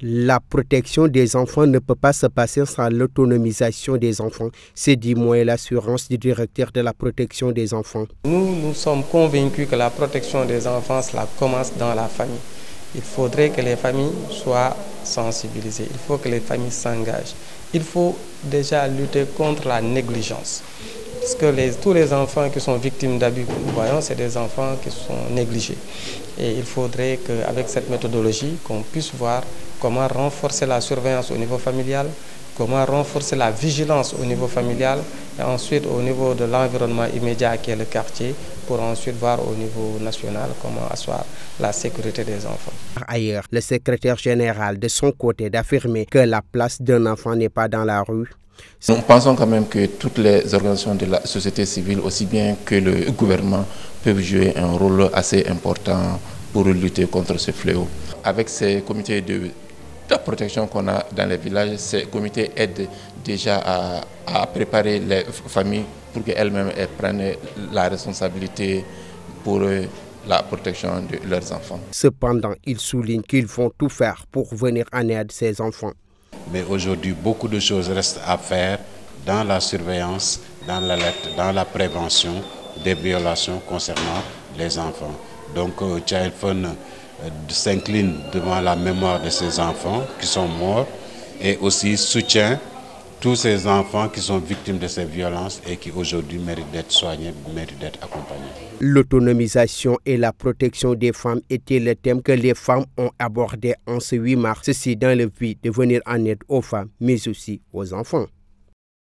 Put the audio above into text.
La protection des enfants ne peut pas se passer sans l'autonomisation des enfants, c'est dit moins l'assurance du directeur de la protection des enfants. Nous sommes convaincus que la protection des enfants, cela commence dans la famille. Il faudrait que les familles soient sensibilisées, il faut que les familles s'engagent. Il faut déjà lutter contre la négligence. Parce que tous les enfants qui sont victimes d'abus que nous voyons, c'est des enfants qui sont négligés. Et il faudrait qu'avec cette méthodologie, qu'on puisse voir comment renforcer la surveillance au niveau familial, comment renforcer la vigilance au niveau familial et ensuite au niveau de l'environnement immédiat qui est le quartier pour ensuite voir au niveau national comment asseoir la sécurité des enfants. Ailleurs, le secrétaire général de son côté d'affirmer que la place d'un enfant n'est pas dans la rue. Nous pensons quand même que toutes les organisations de la société civile, aussi bien que le gouvernement, peuvent jouer un rôle assez important pour lutter contre ce fléau. Avec ces comités de protection qu'on a dans les villages, ces comités aident déjà à préparer les familles pour qu'elles-mêmes prennent la responsabilité pour la protection de leurs enfants. Cependant, ils soulignent qu'ils vont tout faire pour venir en aide à ces enfants. Mais aujourd'hui, beaucoup de choses restent à faire dans la surveillance, dans l'alerte, dans la prévention des violations concernant les enfants. Donc, Child Fund s'incline devant la mémoire de ces enfants qui sont morts et aussi soutient tous ces enfants qui sont victimes de ces violences et qui aujourd'hui méritent d'être soignés, méritent d'être accompagnés. L'autonomisation et la protection des femmes étaient le thème que les femmes ont abordé en ce 8 mars, ceci dans le but de venir en aide aux femmes, mais aussi aux enfants.